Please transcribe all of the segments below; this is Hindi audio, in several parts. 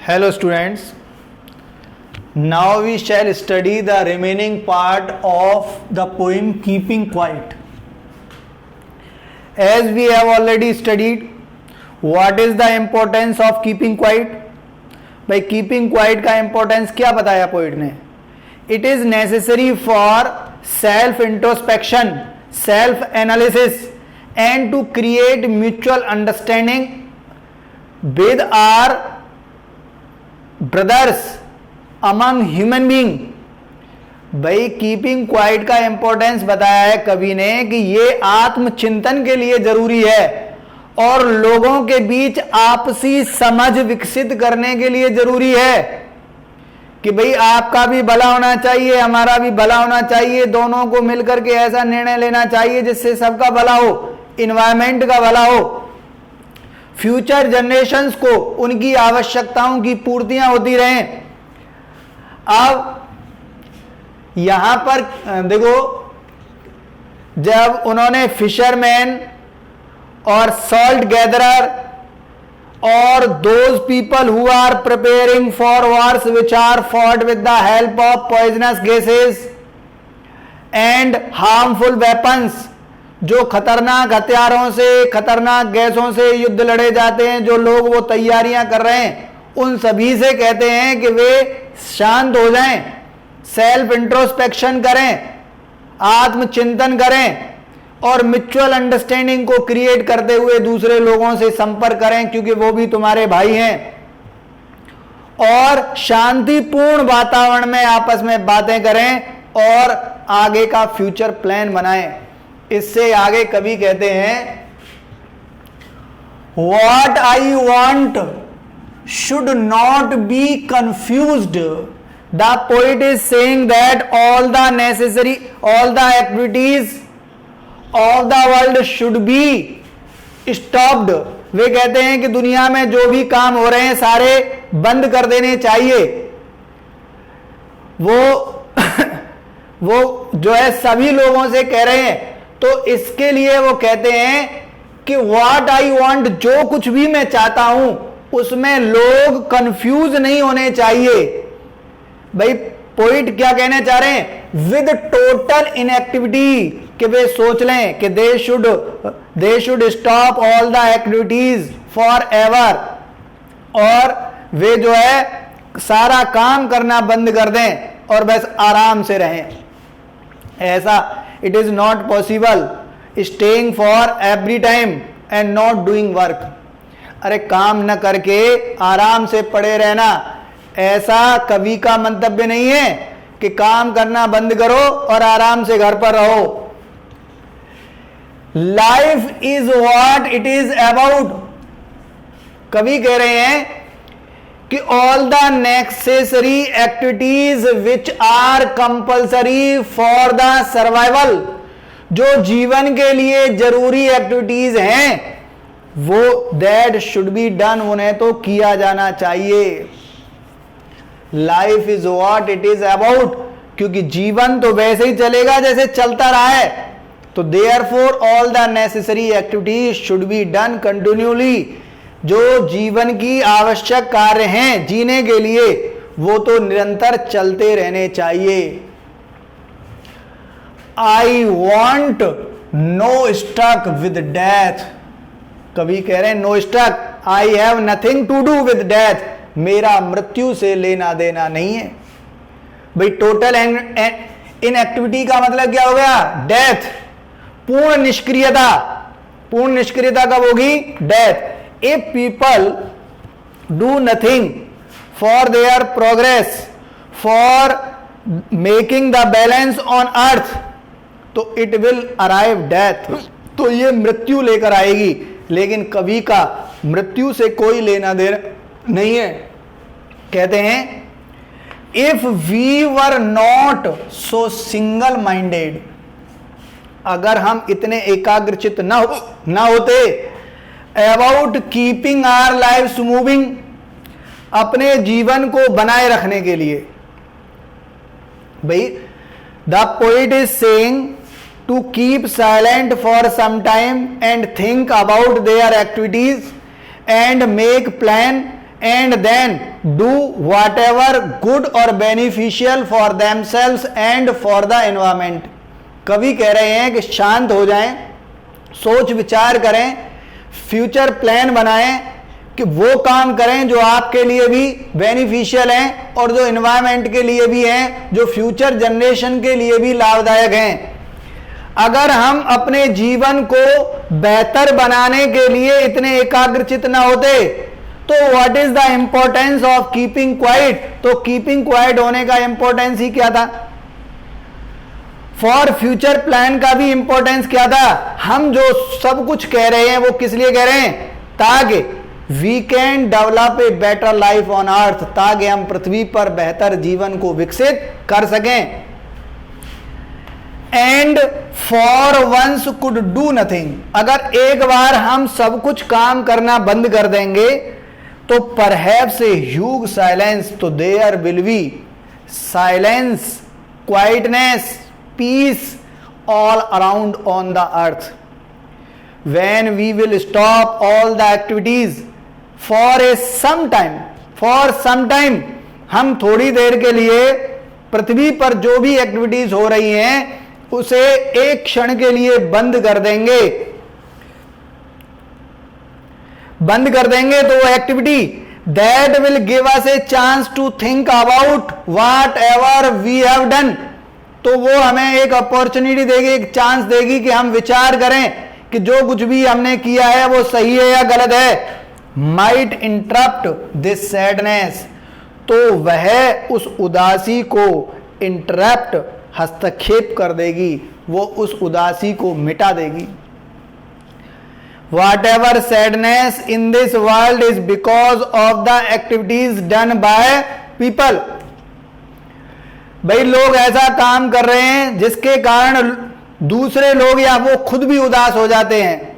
Hello students, now we shall study the remaining part of the poem Keeping Quiet. As we have already studied, what is the importance of keeping quiet? भाई keeping quiet का importance क्या बताया पोइट ने? It is necessary for self introspection, self analysis and to create mutual understanding with our brothers among human being. भाई कीपिंग क्वाइट का इंपॉर्टेंस बताया है कवि ने कि ये आत्मचिंतन के लिए जरूरी है और लोगों के बीच आपसी समझ विकसित करने के लिए जरूरी है कि भाई आपका भी भला होना चाहिए, हमारा भी भला होना चाहिए, दोनों को मिलकर के ऐसा निर्णय लेना चाहिए जिससे सबका भला हो, इन्वायरमेंट का भला हो, फ्यूचर जनरेशंस को उनकी आवश्यकताओं की पूर्तियां होती रहें. अब यहां पर देखो, जब उन्होंने फिशरमैन और सॉल्ट गैदरर और those people who are preparing for wars which are fought with the help of poisonous gases and harmful weapons, जो खतरनाक हथियारों से, खतरनाक गैसों से युद्ध लड़े जाते हैं, जो लोग वो तैयारियां कर रहे हैं, उन सभी से कहते हैं कि वे शांत हो जाएं, सेल्फ इंट्रोस्पेक्शन करें, आत्मचिंतन करें और म्यूचुअल अंडरस्टैंडिंग को क्रिएट करते हुए दूसरे लोगों से संपर्क करें क्योंकि वो भी तुम्हारे भाई हैं, और शांतिपूर्ण वातावरण में आपस में बातें करें और आगे का फ्यूचर प्लान बनाएं. इससे आगे कवि कहते हैं, What I want should not be confused. The poet is saying that all the activities of the world should be stopped. वे कहते हैं कि दुनिया में जो भी काम हो रहे हैं सारे बंद कर देने चाहिए. वो जो है सभी लोगों से कह रहे हैं. तो इसके लिए वो कहते हैं कि व्हाट आई वांट, जो कुछ भी मैं चाहता हूं उसमें लोग कंफ्यूज नहीं होने चाहिए. भाई पोइट क्या कहना चाह रहे हैं? विद टोटल इनएक्टिविटी, कि वे सोच लें कि they should stop all the activities for ever, और वे जो है सारा काम करना बंद कर दें और बस आराम से रहें. ऐसा it is not possible staying for every time and not doing work. अरे काम न करके आराम से पड़े रहना, ऐसा कवि का मंतव्य नहीं है कि काम करना बंद करो और आराम से घर पर रहो. Life is what it is about. कवि कह रहे हैं कि all the necessary activities which are compulsory for the survival, जो जीवन के लिए जरूरी एक्टिविटीज हैं वो दैट शुड बी डन, उन्हें तो किया जाना चाहिए. Life is what it is about, क्योंकि जीवन तो वैसे ही चलेगा जैसे चलता रहा है. तो therefore all the necessary activities should be done continually. जो जीवन की आवश्यक कार्य हैं जीने के लिए वो तो निरंतर चलते रहने चाहिए. I want no stuck with death. कवि कह रहे हैं no stuck, I have nothing to do with death. मेरा मृत्यु से लेना देना नहीं है. भाई टोटल इनएक्टिविटी का मतलब क्या हो गया? डेथ, पूर्ण निष्क्रियता. पूर्ण निष्क्रियता कब होगी? Death. If people do nothing for their progress, for making the balance on earth, तो it will arrive death. तो ये मृत्यु लेकर आएगी. लेकिन कवि का मृत्यु से कोई लेना देना नहीं है. कहते हैं if we were not so single minded, अगर हम इतने एकाग्रचित ना होते about keeping our lives moving, अपने जीवन को बनाए रखने के लिए. भाई the poet is saying to keep silent for some time and think about their activities and make plan and then do whatever good और beneficial for themselves and for the environment. कवि कह रहे हैं कि शांत हो जाएं, सोच विचार करें, फ्यूचर प्लान बनाएं कि वो काम करें जो आपके लिए भी बेनिफिशियल हैं और जो एनवायरमेंट के लिए भी हैं, जो फ्यूचर जनरेशन के लिए भी लाभदायक हैं। अगर हम अपने जीवन को बेहतर बनाने के लिए इतने एकाग्रचित ना होते तो what is the importance of keeping quiet. तो कीपिंग क्वाइट होने का इंपॉर्टेंस ही क्या था? फॉर फ्यूचर प्लान का भी इंपॉर्टेंस क्या था? हम जो सब कुछ कह रहे हैं वो किस लिए कह रहे हैं? ताकि we can develop a better life on earth, ताकि हम पृथ्वी पर बेहतर जीवन को विकसित कर सकें। And for once could do nothing, अगर एक बार हम सब कुछ काम करना बंद कर देंगे तो परहैप्स ए ह्यूज साइलेंस, तो there will be silence, quietness, peace all around on the earth. When we will stop all the activities for a some time, हम थोड़ी देर के लिए पृथ्वी पर जो भी एक्टिविटीज हो रही हैं उसे एक क्षण के लिए बंद कर देंगे तो वो activity that will give us a chance to think about whatever we have done, तो वो हमें एक अपॉर्चुनिटी देगी, एक चांस देगी कि हम विचार करें कि जो कुछ भी हमने किया है वो सही है या गलत है। माइट इंटरप्ट दिस सैडनेस, तो वह उस उदासी को इंटरप्ट, हस्तक्षेप कर देगी, वो उस उदासी को मिटा देगी। Whatever sadness in this world is because of the activities done by people। भाई लोग ऐसा काम कर रहे हैं जिसके कारण दूसरे लोग या वो खुद भी उदास हो जाते हैं।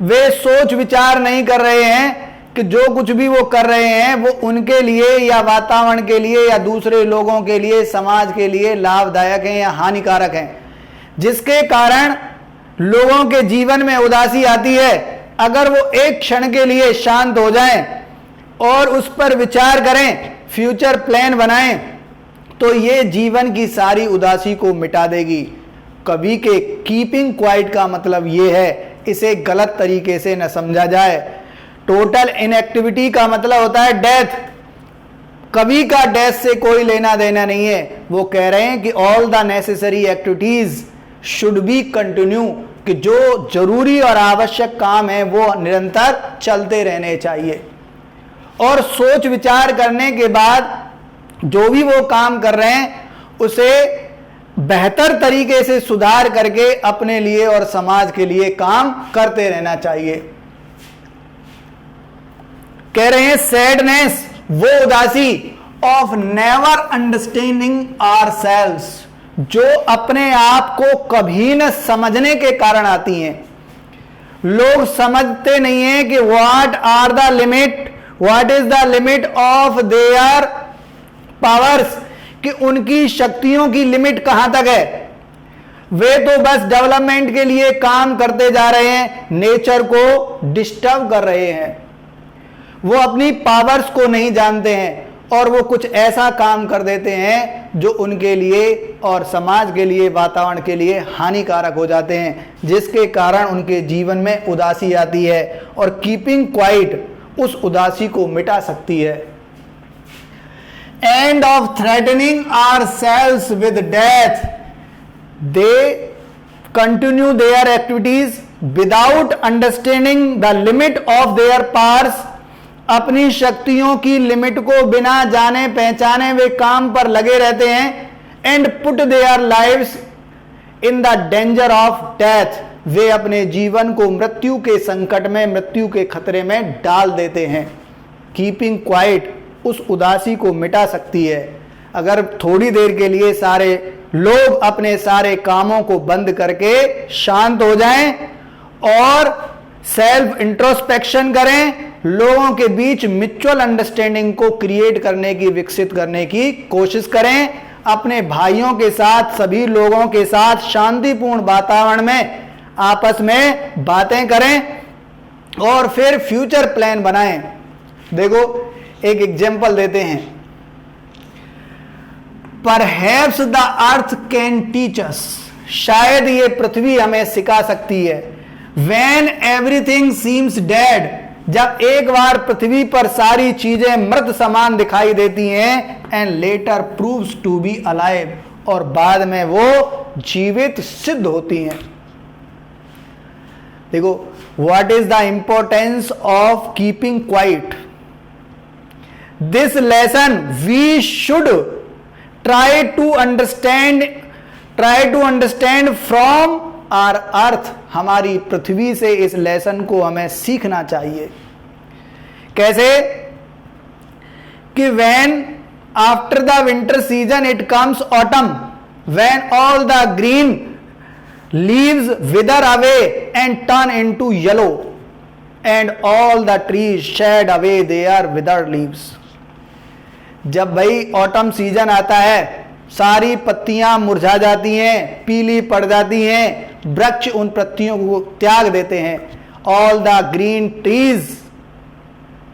वे सोच विचार नहीं कर रहे हैं कि जो कुछ भी वो कर रहे हैं वो उनके लिए या वातावरण के लिए या दूसरे लोगों के लिए, समाज के लिए लाभदायक हैं या हानिकारक हैं, जिसके कारण लोगों के जीवन में उदासी आती है। अगर वो एक क्षण के लिए शांत हो जाएं और उस पर विचार करें, फ्यूचर प्लान बनाएं, तो ये जीवन की सारी उदासी को मिटा देगी। कवि के कीपिंग क्वाइट का मतलब ये है, इसे गलत तरीके से न समझा जाए। टोटल इनएक्टिविटी का मतलब होता है डेथ। कवि का डेथ से कोई लेना देना नहीं है। वो कह रहे हैं कि all the necessary activities should be continue, कि जो जरूरी और आवश्यक काम है वो निरंतर चलते रहने चाहिए। और सोच विचार करने के बाद जो भी वो काम कर रहे हैं उसे बेहतर तरीके से सुधार करके अपने लिए और समाज के लिए काम करते रहना चाहिए। कह रहे हैं सैडनेस, वो उदासी ऑफ नेवर अंडरस्टैंडिंग आवरसेल्व्स, जो अपने आप को कभी न समझने के कारण आती हैं। लोग समझते नहीं है कि what is the limit of their powers, कि उनकी शक्तियों की लिमिट कहां तक है। वे तो बस डेवलपमेंट के लिए काम करते जा रहे हैं, नेचर को डिस्टर्ब कर रहे हैं। वो अपनी पावर्स को नहीं जानते हैं और वो कुछ ऐसा काम कर देते हैं जो उनके लिए और समाज के लिए, वातावरण के लिए हानिकारक हो जाते हैं, जिसके कारण उनके जीवन में उदासी आती है। और कीपिंग क्वाइट उस उदासी को मिटा सकती है। And of threatening ourselves with death, they continue their activities without understanding the limit of their powers. अपनी शक्तियों की लिमिट को बिना जाने पहचाने वे काम पर लगे रहते हैं। And put their lives in the danger of death, वे अपने जीवन को मृत्यु के संकट में, मृत्यु के खतरे में डाल देते हैं। कीपिंग क्वाइट उस उदासी को मिटा सकती है। अगर थोड़ी देर के लिए सारे लोग अपने सारे कामों को बंद करके शांत हो जाएं और सेल्फ इंट्रोस्पेक्शन करें, लोगों के बीच म्यूचुअल अंडरस्टैंडिंग को क्रिएट करने की, विकसित करने की कोशिश करें, अपने भाइयों के साथ, सभी लोगों के साथ शांतिपूर्ण वातावरण में आपस में बातें करें और फिर फ्यूचर प्लान बनाएं। देखो एक एग्जाम्पल देते हैं, perhaps the earth can teach us, शायद ये पृथ्वी हमें सिखा सकती है, व्हेन एवरीथिंग सीम्स डेड, जब एक बार पृथ्वी पर सारी चीजें मृत समान दिखाई देती हैं, and later proves to be alive, और बाद में वो जीवित सिद्ध होती हैं। देखो, what is the importance of keeping quiet? This lesson we should try to understand from our earth, हमारी पृथ्वी से इस लेसन को हमें सीखना चाहिए। कैसे? कि when after the winter season it comes autumn, when all the green leaves wither away and turn into yellow, and all the trees shed away their wither leaves. जब भाई ऑटम सीजन आता है, सारी पत्तियां मुरझा जाती हैं, पीली पड़ जाती हैं, वृक्ष उन पत्तियों को त्याग देते हैं, all the green trees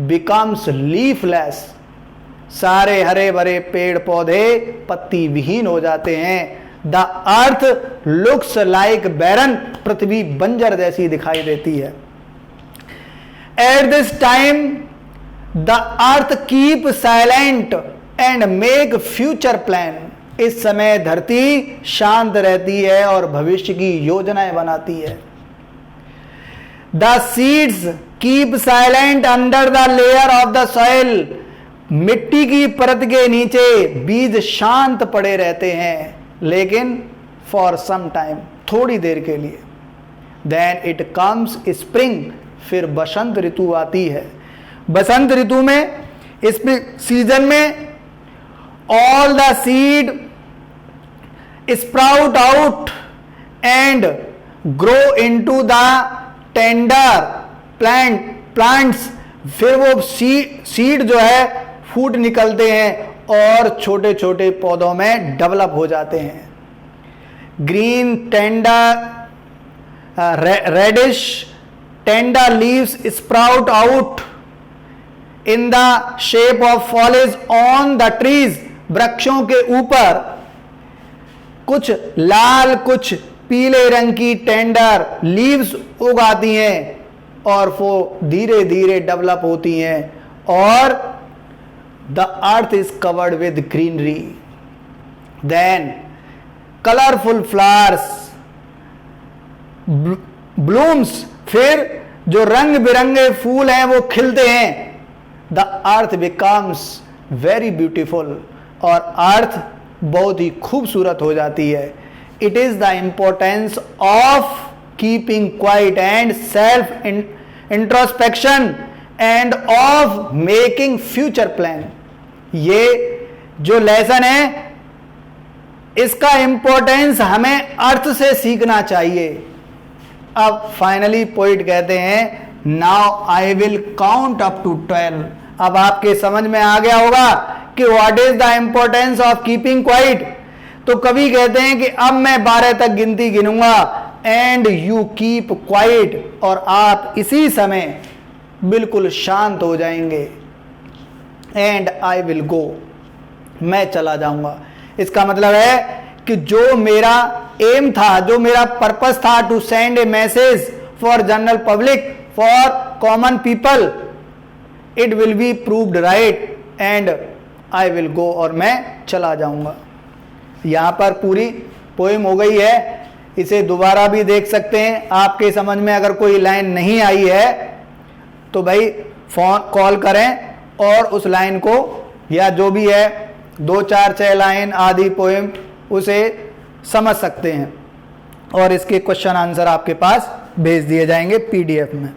becomes leafless, सारे हरे भरे पेड़ पौधे पत्ती विहीन हो जाते हैं। द अर्थ लुक्स लाइक बैरन, पृथ्वी बंजर जैसी दिखाई देती है। At this time the earth keep silent and make future plan, इस समय धरती शांत रहती है और भविष्य की योजनाएं बनाती है। The seeds keep silent under the layer of the soil, मिट्टी की परत के नीचे बीज शांत पड़े रहते हैं, लेकिन फॉर सम टाइम, थोड़ी देर के लिए। देन इट कम्स स्प्रिंग, फिर बसंत ऋतु आती है। बसंत ऋतु में, इस सीजन में, all the seed sprout out and grow into the tender plants, फिर वो सीड जो है फूट निकलते हैं और छोटे छोटे पौधों में डेवलप हो जाते हैं। Green tender reddish tender leaves sprout out in the shape of foliage on the trees, वृक्षों के ऊपर कुछ लाल कुछ पीले रंग की टेंडर लीव्स उगाती हैं और वो धीरे धीरे डेवलप होती हैं, और the earth is covered with greenery, then colorful flowers blooms, फिर जो रंग बिरंगे फूल हैं वो खिलते हैं। the earth becomes very beautiful, और अर्थ बहुत ही खूबसूरत हो जाती है। it is the importance of keeping quiet and self introspection and of making future plan, ये जो लेसन है इसका इंपॉर्टेंस हमें अर्थ से सीखना चाहिए। अब फाइनली पोइट कहते हैं, now I will count up to 12। अब आपके समझ में आ गया होगा कि what is the importance of keeping quiet. तो कवि कहते हैं कि अब मैं 12 तक गिनती गिनूंगा, एंड यू कीप क्वाइट, और आप इसी समय बिल्कुल शांत हो जाएंगे। एंड आई विल गो, मैं चला जाऊंगा। इसका मतलब है कि जो मेरा एम था, जो मेरा पर्पस था, to send a message for general public, for common people, it will be proved right, and I will go, और मैं चला जाऊंगा। यहां पर पूरी पोएम हो गई है। इसे दोबारा भी देख सकते हैं। आपके समझ में अगर कोई लाइन नहीं आई है तो भाई फोन कॉल करें और उस लाइन को, या जो भी है 2, 4, 6 लाइन आदि पोएम, उसे समझ सकते हैं, और इसके क्वेश्चन आंसर आपके पास भेज दिए जाएंगे PDF में।